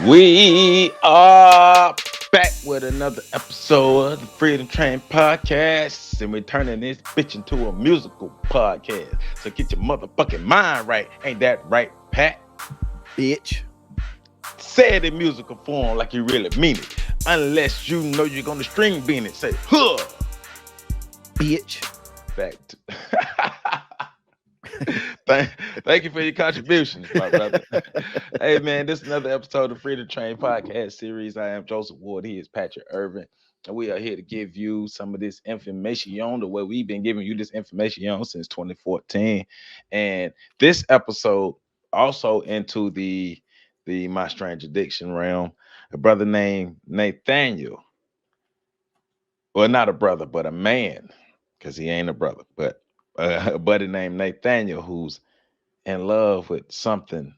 We are back with another episode of the Freedom Train Podcast, and we're turning this bitch into a musical podcast. So get your motherfucking mind right. Ain't that right, Pat? Bitch. Say it in musical form like you really mean it. Unless you know you're gonna string bean it. Say, huh. Bitch. Back to Thank you for your contributions, my brother. Hey, man, this is another episode of Freedom Train Podcast Series. I am Joseph Ward. He is Patrick Irvin. And we are here to give you some of this information on the way we've been giving you this information on since 2014. And this episode also into the My Strange Addiction realm. A brother named Nathaniel. Well, not a brother, but a man, because he ain't a brother, but a buddy named Nathaniel who's in love with something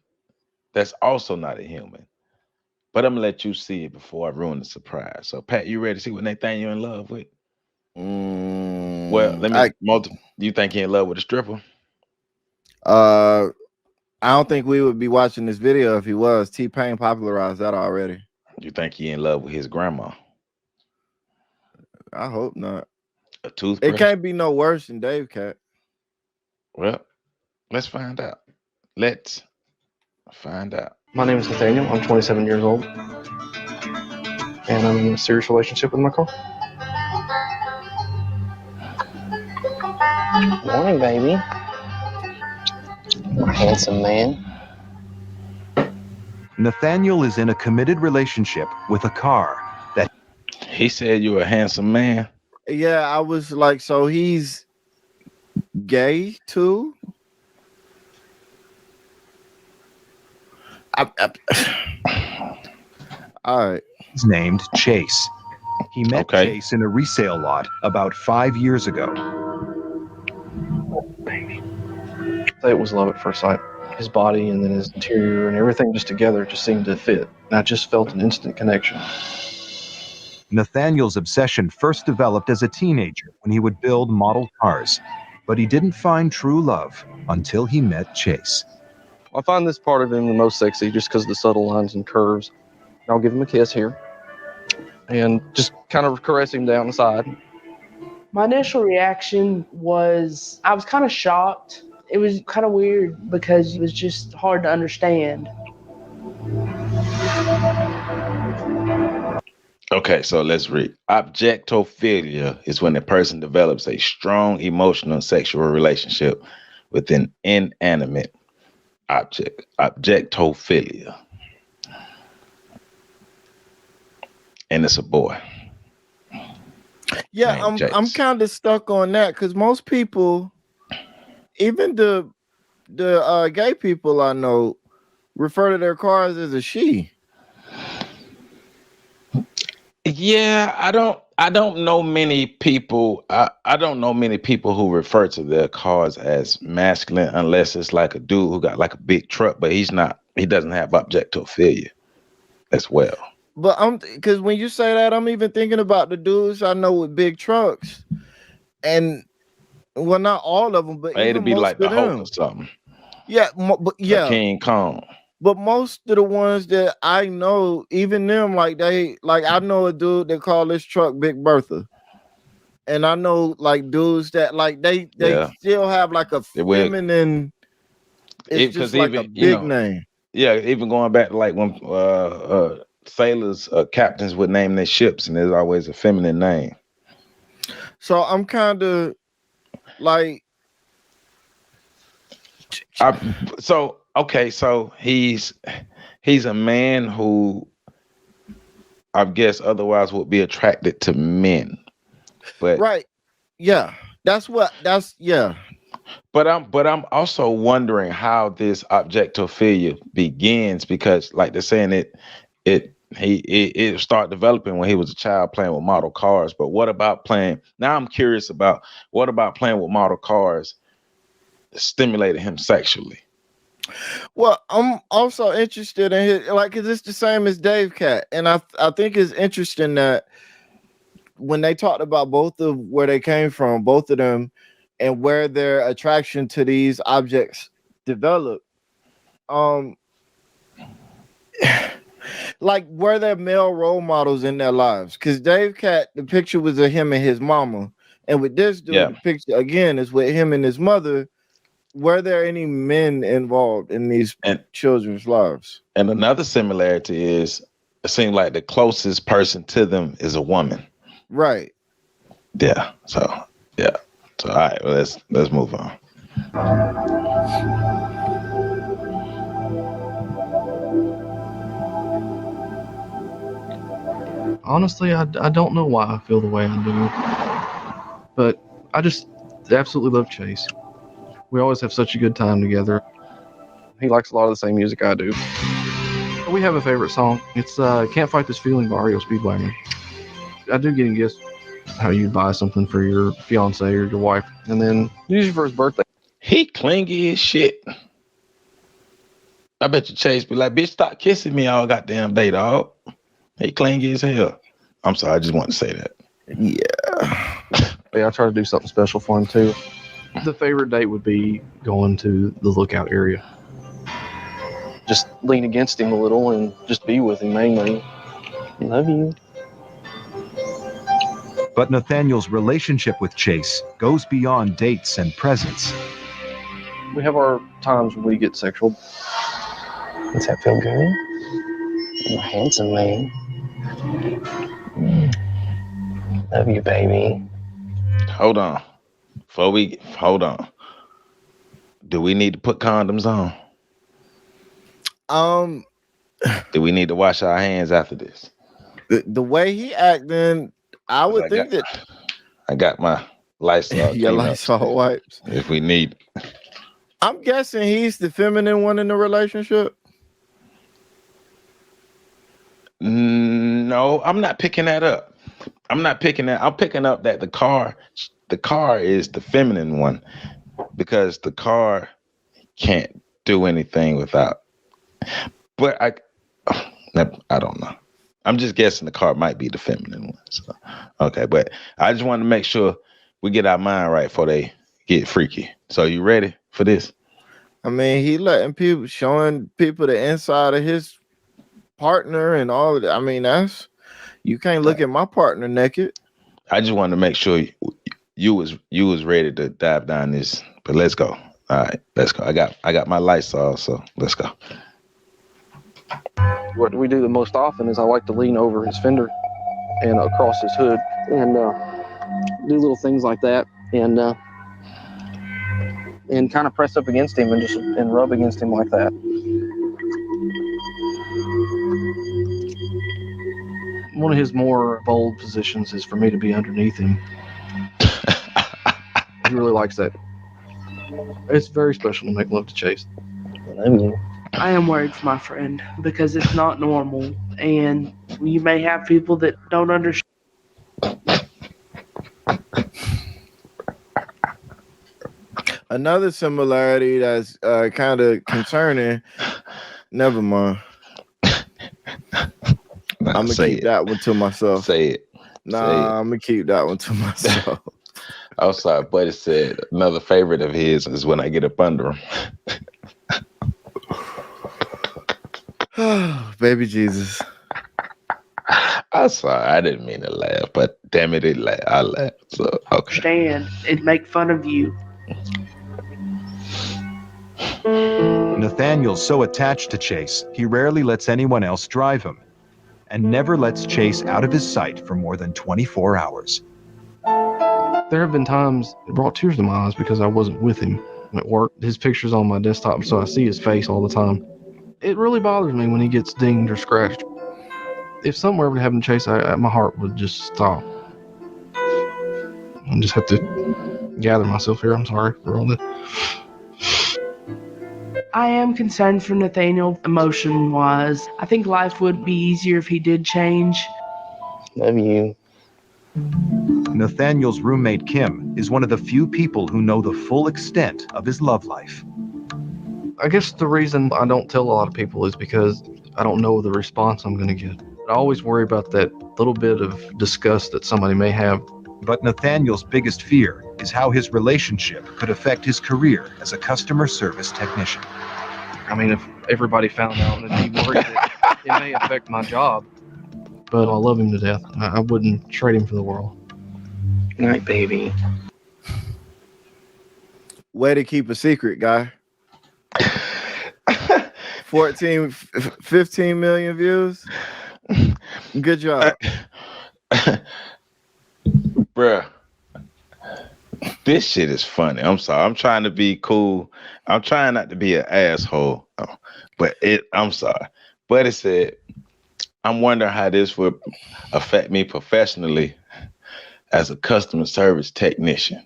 that's also not a human. But I'm gonna let you see it before I ruin the surprise. So, Pat, you ready to see what Nathaniel in love with? Well, let me. Do you think he in love with a stripper? I don't think we would be watching this video if he was. T-Pain popularized that already. You think he in love with his grandma? I hope not. A toothbrush? It can't be no worse than Dave Cat. Well, let's find out. Let's find out. My name is Nathaniel. I'm 27 years old. And I'm in a serious relationship with my car. Morning, baby. Handsome man. Nathaniel is in a committed relationship with a car that... He said you're a handsome man. Yeah, I was like, so he's gay too? All right. He's named Chase. He met Chase in a resale lot about 5 years ago. Baby. It was love at first sight. His body and then his interior and everything just together just seemed to fit. And I just felt an instant connection. Nathaniel's obsession first developed as a teenager when he would build model cars. But he didn't find true love until he met Chase. I find this part of him the most sexy just because of the subtle lines and curves. I'll give him a kiss here and just kind of caress him down the side. My initial reaction was I was kind of shocked. It was kind of weird because it was just hard to understand. Okay, so let's read. Objectophilia is when a person develops a strong emotional and sexual relationship with an inanimate object. Objectophilia. And it's a boy. Yeah, I'm kind of stuck on that because most people, even the gay people I know, refer to their cars as a she. Yeah, I don't know many people. I don't know many people who refer to their cars as masculine unless it's like a dude who got like a big truck, but he doesn't have objectophilia as well. But because when you say that, I'm even thinking about the dudes I know with big trucks, and well, not all of them, but it'd be like the Hulk or something. Yeah, but yeah, like King Kong. But most of the ones that I know, even them, like I know a dude that call this truck Big Bertha, and I know like dudes that like they still have like a feminine. It's just like a big name. Yeah, even going back to like when sailors, captains would name their ships, and there's always a feminine name. So I'm kind of like, so he's a man who I guess otherwise would be attracted to men, but right, yeah, that's. But I'm also wondering how this objectophilia begins, because like they're saying it started developing when he was a child playing with model cars. But what about playing? Now I'm curious about what about playing with model cars stimulated him sexually? Well, I'm also interested in his, like, cause it's the same as Dave Cat, and I think it's interesting that when they talked about both of where they came from, both of them, and where their attraction to these objects developed, Like, were there male role models in their lives? Because Dave Cat, the picture was of him and his mama, and with this dude, the picture again is with him and his mother. Were there any men involved in these children's lives? And another similarity is, it seems like the closest person to them is a woman. Right. Yeah. So all right, well, let's move on. Honestly, I don't know why I feel the way I do, but I just absolutely love Chase. We always have such a good time together. He likes a lot of the same music I do. We have a favorite song. It's Can't Fight This Feeling by REO Speedwagon. I do get a guess how you buy something for your fiance or your wife, and then usually for his birthday. He clingy as shit. I bet you Chase be like, bitch, stop kissing me all goddamn day, dog. He clingy as hell. I'm sorry, I just want to say that. Yeah, I try to do something special for him too. The favorite date would be going to the lookout area. Just lean against him a little and just be with him mainly. Love you. But Nathaniel's relationship with Chase goes beyond dates and presents. We have our times when we get sexual. Does that feel good? You're a handsome man. Love you, baby. Hold on. Hold on. Do we need to put condoms on? Do we need to wash our hands after this? The way he acting, I would think that I got my Lysol. Your Lysol wipes. If we need. I'm guessing he's the feminine one in the relationship. No, I'm not picking that up. I'm picking up that the car is the feminine one, because the car can't do anything without. But I don't know. I'm just guessing the car might be the feminine one. So, okay, but I just want to make sure we get our mind right before they get freaky. So you ready for this? I mean, he showing people the inside of his partner and all of that. I mean, you can't look at my partner naked. I just wanted to make sure you was ready to dive down this. But let's go. All right, let's go. I got my Lysol, so let's go. What we do the most often is I like to lean over his fender and across his hood and do little things like that and kind of press up against him and rub against him like that. One of his more bold positions is for me to be underneath him. He really likes that. It's very special to make love to Chase. I am worried for my friend because it's not normal, and you may have people that don't understand. Another similarity that's kind of concerning. Never mind. I'm gonna keep that one to myself. Say it. Nah, I'm gonna keep that one to myself. I'm sorry, Buddy said another favorite of his is when I get up under him. Baby Jesus. I'm sorry, I didn't mean to laugh, but damn it, I laughed. So okay. Understand and make fun of you. Nathaniel's so attached to Chase, he rarely lets anyone else drive him, and never lets Chase out of his sight for more than 24 hours. There have been times it brought tears to my eyes because I wasn't with him at work. His picture's on my desktop, so I see his face all the time. It really bothers me when he gets dinged or scratched. If something were ever to happen to Chase, my heart would just stop. I just have to gather myself here. I'm sorry for all that. I am concerned for Nathaniel emotion-wise. I think life would be easier if he did change. Love you. Nathaniel's roommate Kim is one of the few people who know the full extent of his love life. I guess the reason I don't tell a lot of people is because I don't know the response I'm going to get. I always worry about that little bit of disgust that somebody may have. But Nathaniel's biggest fear is how his relationship could affect his career as a customer service technician. I mean, if everybody found out, it'd be worried that may affect my job, but I love him to death. I wouldn't trade him for the world. Good night, baby. Way to keep a secret, guy. 15 million views. Good job. Bruh. This shit is funny. I'm sorry. I'm trying to be cool. I'm trying not to be an asshole. But I'm sorry. But it said, I'm wondering how this would affect me professionally as a customer service technician.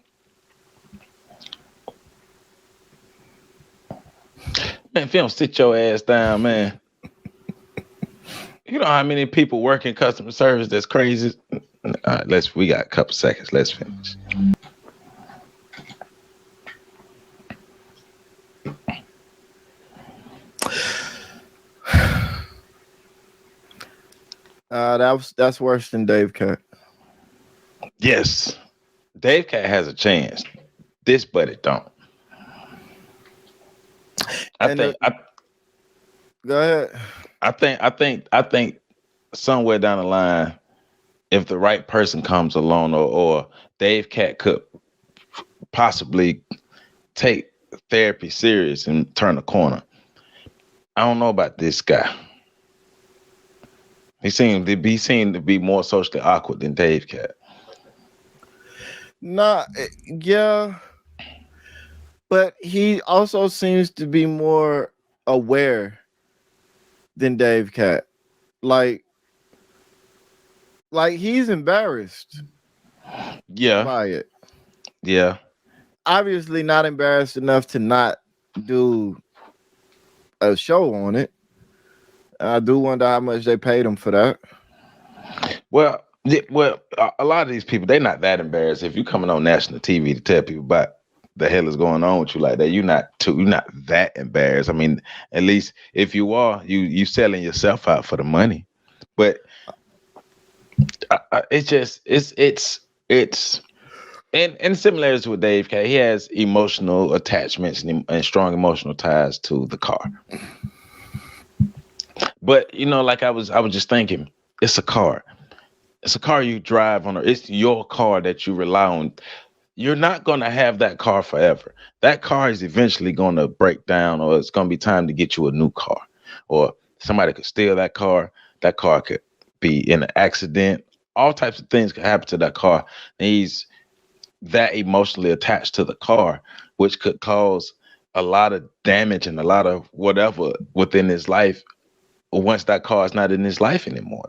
Man, if you don't sit your ass down, man. You know how many people work in customer service that's crazy? All right, we got a couple seconds. Let's finish. That's worse than Dave Cat. Yes. Dave Cat has a chance. This buddy don't. Go ahead. I think somewhere down the line, if the right person comes along, or Dave Cat could possibly take therapy serious and turn a corner. I don't know about this guy. He seemed to be more socially awkward than Dave Cat. Nah, yeah. But he also seems to be more aware than Dave Cat. Like he's embarrassed. Yeah. By it. Yeah. Obviously not embarrassed enough to not do a show on it. I do wonder how much they paid him for that. Well, a lot of these people, they're not that embarrassed. If you're coming on national TV to tell people about the hell is going on with you like that, you're not that embarrassed. I mean, at least if you are, you selling yourself out for the money. But it's and similarities with Dave Cat. He has emotional attachments and strong emotional ties to the car. But like I was just thinking, it's a car. It's a car you drive on, or it's your car that you rely on. You're not gonna have that car forever. That car is eventually gonna break down, or it's gonna be time to get you a new car. Or somebody could steal that car. That car could be in an accident. All types of things could happen to that car. And he's that emotionally attached to the car, which could cause a lot of damage and a lot of whatever within his life once that car is not in his life anymore.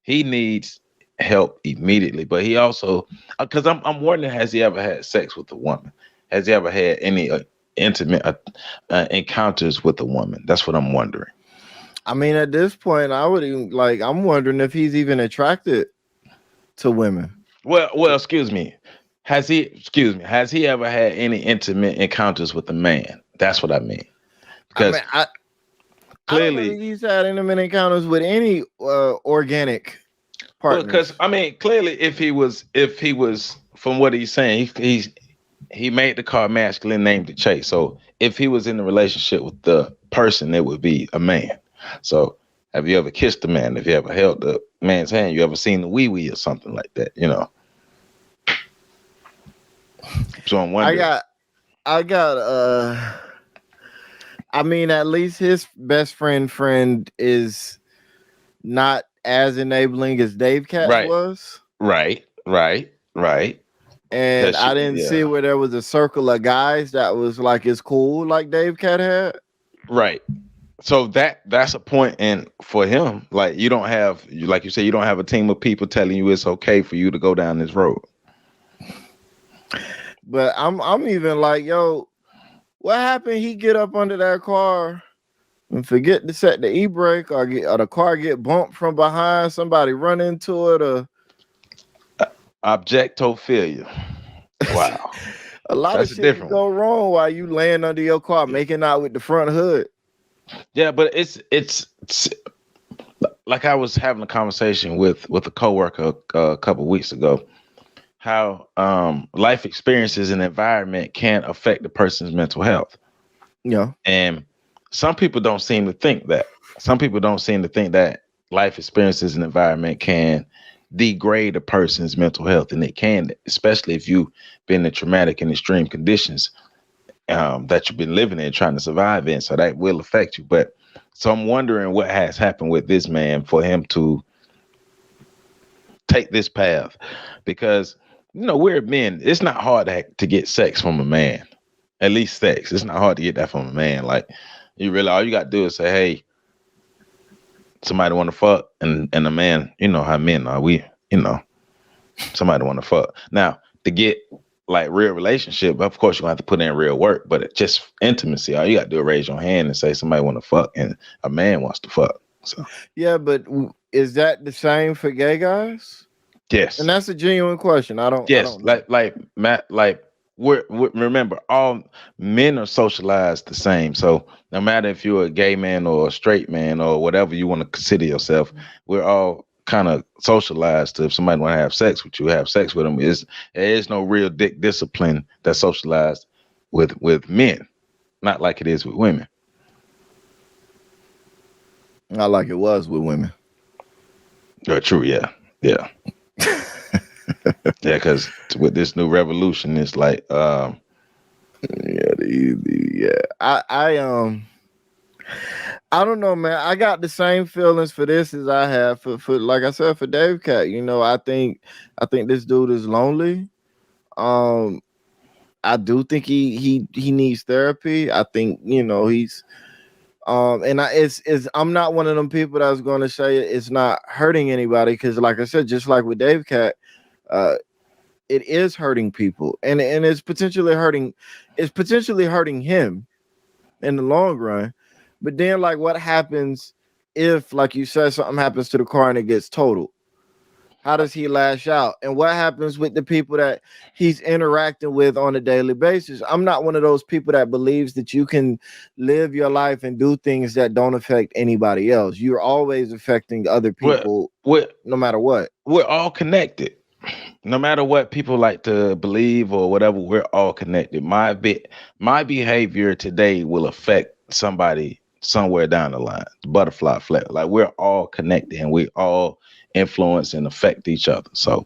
He needs help immediately. But he also, because I'm wondering, has he ever had sex with a woman? Has he ever had any intimate encounters with a woman? That's what I'm wondering. I mean, at this point, I'm wondering if he's even attracted to women. Well, excuse me. Has he ever had any intimate encounters with a man? That's what I mean. Because clearly, I don't think he's had intimate encounters with any organic partners. Because clearly, if he was, from what he's saying, he made the car masculine, named it Chase. So if he was in a relationship with the person, it would be a man. So have you ever kissed a man? Have you ever held the man's hand? You ever seen the wee wee or something like that? So I'm wondering. I got at least his best friend is not as enabling as Dave Cat was. Right. And I didn't see where there was a circle of guys that was like as cool like Dave Cat had. Right. So that's a point, and for him, like you don't have, like you said, you don't have a team of people telling you it's okay for you to go down this road. But I'm even like, yo, what happened? He get up under that car and forget to set the e-brake, or the car get bumped from behind, somebody run into it, or Objectophilia. Wow. A lot of shit can go wrong while you laying under your car making out with the front hood. Yeah, but it's like I was having a conversation with a coworker a couple of weeks ago, how life experiences and environment can affect the person's mental health. Yeah. And some people don't seem to think that. Some people don't seem to think that life experiences and environment can degrade a person's mental health, and it can, especially if you've been in traumatic and extreme conditions that you've been living in, trying to survive in. So that will affect you. But so I'm wondering what has happened with this man for him to take this path, because we're men. It's not hard to get sex from a man. At least sex. It's not hard to get that from a man. Like, you really, all you got to do is say, hey, somebody want to fuck, and a man, you know how men are. Somebody want to fuck. Now, to get like real relationship, of course, you're going to have to put in real work, but it's just intimacy. All you got to do is raise your hand and say somebody want to fuck, and a man wants to fuck. So yeah, but is that the same for gay guys? Yes. And that's a genuine question. I don't know. like Matt, like we're remember, all men are socialized the same. So no matter if you're a gay man or a straight man or whatever you want to consider yourself, we're all kind of socialized to, if somebody want to have sex with you, have sex with them. There is no real dick discipline that's socialized with men, not like it is with women. Not like it was with women. True, yeah. Yeah, because with this new revolution, it's like I don't know, man. I got the same feelings for this as I have for like I said, for Dave Cat. I think this dude is lonely. I do think he needs therapy. I think he's and I'm not one of them people that's going to say it's not hurting anybody, because like I said, just like with Dave Cat, it is hurting people, and it's potentially hurting him in the long run. But then, like, what happens if, like you said, something happens to the car and it gets totaled? How does he lash out? And what happens with the people that he's interacting with on a daily basis? I'm not one of those people that believes that you can live your life and do things that don't affect anybody else. You're always affecting other people, no matter what. We're all connected. No matter what people like to believe or whatever, we're all connected. My behavior today will affect somebody somewhere down the line. The butterfly effect. Like, we're all connected, and we all influence and affect each other. So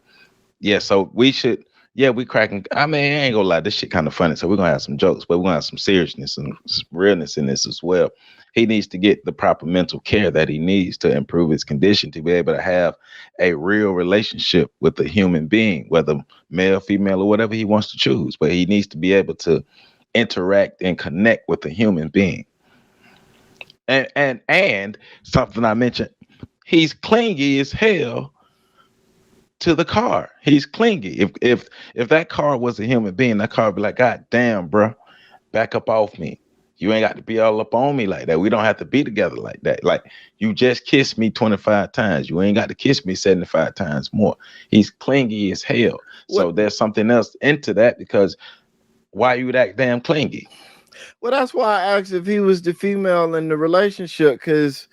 so we should, we cracking. I mean, I ain't gonna lie, this shit kind of funny. So we're gonna have some jokes, but we're gonna have some seriousness and realness in this as well. He needs to get the proper mental care that he needs to improve his condition, to be able to have a real relationship with a human being, whether male, female, or whatever he wants to choose. But he needs to be able to interact and connect with a human being. And something I mentioned, he's clingy as hell to the car. He's clingy. If that car was a human being, that car would be like, God damn, bro, back up off me. You ain't got to be all up on me like that. We don't have to be together like that. Like, you just kissed me 25 times. You ain't got to kiss me 75 times more. He's clingy as hell. So there's something else into that, because why you that damn clingy? Well, that's why I asked if he was the female in the relationship, because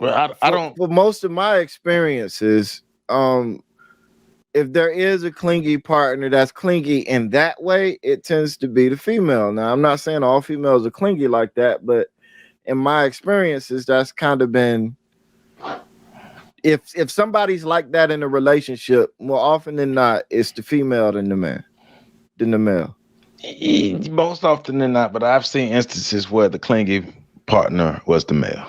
I don't. For most of my experiences, if there is a clingy partner that's clingy in that way, it tends to be the female. Now, I'm not saying all females are clingy like that, but in my experiences, that's kind of been, if somebody's like that in a relationship, more often than not, it's the female than the male. Most often than not, but I've seen instances where the clingy partner was the male.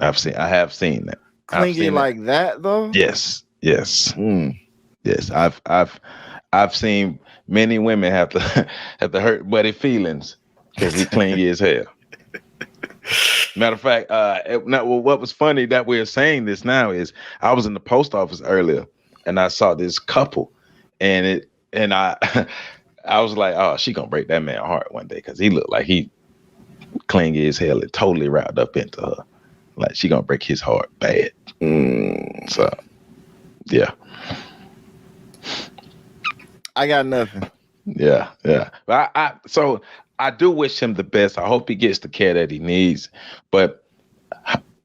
I have seen that. Clingy like that though? Yes. Yes. Yes. I've seen many women have to hurt buddy feelings because he clingy as hell. Matter of fact, what was funny that we're saying this now is, I was in the post office earlier and I saw this couple, and I was like, oh, she gonna break that man's heart one day, because he looked like he clingy as hell and totally wrapped up into her. Like, she gonna break his heart bad. So, yeah. I got nothing. Yeah. But I do wish him the best. I hope he gets the care that he needs. But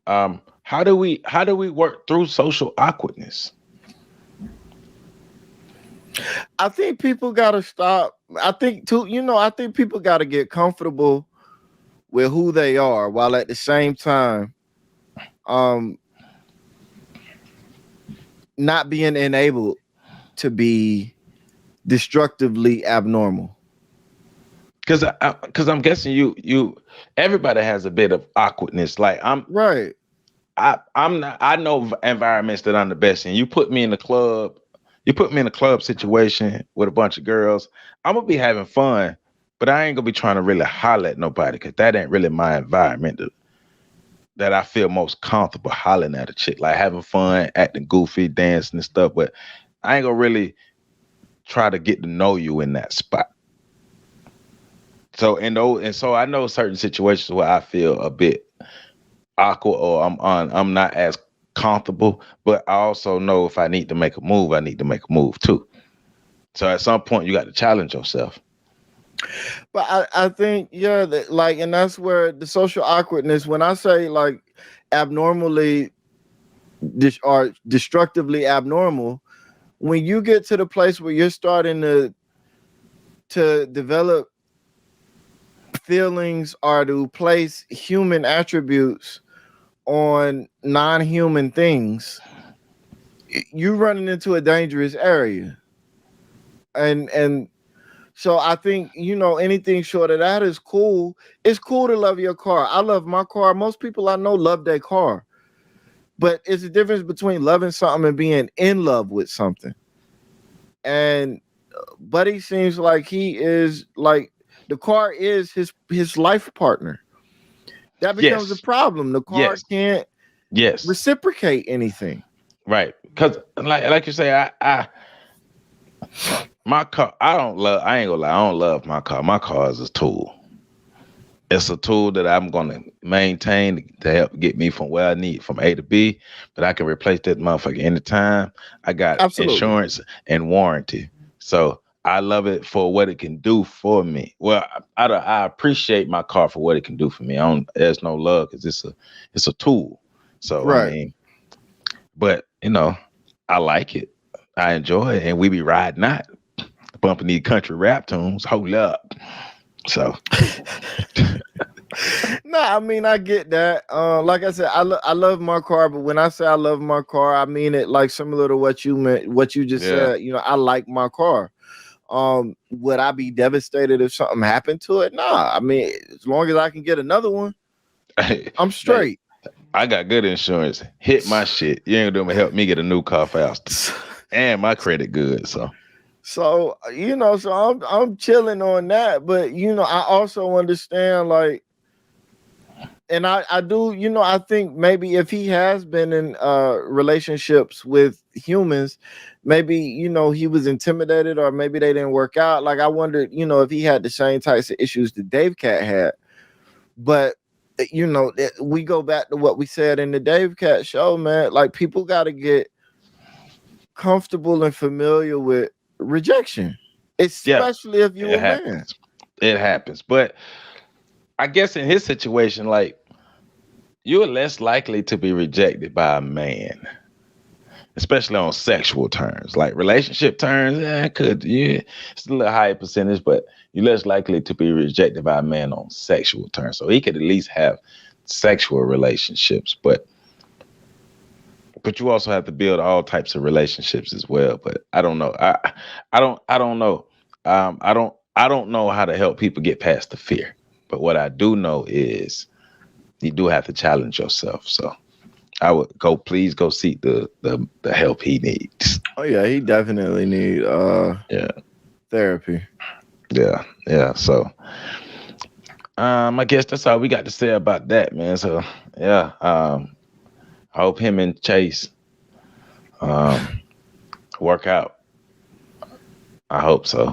how do we work through social awkwardness? I think people gotta stop. I think people gotta get comfortable with who they are, while at the same time, um, not being enabled to be destructively abnormal. Because I'm guessing you everybody has a bit of awkwardness. Like Right. I'm not. I know environments that I'm the best in. You put me in a club situation with a bunch of girls. I'm gonna be having fun, but I ain't gonna be trying to really holler at nobody because that ain't really my environment that I feel most comfortable hollering at a chick, like having fun, acting goofy, dancing and stuff. But I ain't gonna really try to get to know you in that spot. So so I know certain situations where I feel a bit awkward or I'm not as comfortable, but I also know if I need to make a move, I need to make a move too. So at some point you got to challenge yourself. But I think, yeah, that, like, and that's where the social awkwardness, when I say like abnormally or destructively abnormal, when you get to the place where you're starting to develop feelings or to place human attributes on non-human things, you running into a dangerous area. And so I think, anything short of that is cool. It's cool to love your car. I love my car. Most people I know love their car. But it's a difference between loving something and being in love with something. And Buddy seems like he is like, the car is his life partner. That becomes a problem. The car can't reciprocate anything. Right. Because like you say, I my car, I ain't gonna lie, I don't love my car. My car is a tool. It's a tool that I'm gonna maintain to help get me from where I need from A to B, but I can replace that motherfucker anytime. I got insurance and warranty. So I love it for what it can do for me. Well, I appreciate my car for what it can do for me. There's no love because it's a tool. So right. I mean, but I like it. I enjoy it, and we be riding out, bumping these country rap tunes. Hold up. So no, I mean, I get that. Like I said, I love my car, but when I say I love my car, I mean it like similar to what you just said. I like my car. Would I be devastated if something happened to it? Nah. I mean, as long as I can get another one, I'm straight. I got good insurance. Hit my shit. You ain't gonna help me get a new car faster. And my credit good, so I'm chilling on that. But I also understand, like, and I do, I think maybe if he has been in relationships with humans, maybe he was intimidated, or maybe they didn't work out. Like, I wondered, if he had the same types of issues that Dave Cat had. But we go back to what we said in the Dave Cat show, man. Like, people got to get comfortable and familiar with rejection, especially if you're a man. It happens. But I guess in his situation, like, you're less likely to be rejected by a man, especially on sexual terms. Like relationship terms, it's a little higher percentage, but you're less likely to be rejected by a man on sexual terms. So he could at least have sexual relationships, but you also have to build all types of relationships as well. But I don't know. I don't know. I don't know how to help people get past the fear. But what I do know is you do have to challenge yourself. So I would please go seek the help he needs. Oh yeah, he definitely need therapy. Yeah. So I guess that's all we got to say about that, man. So yeah, I hope him and Chase work out. I hope so.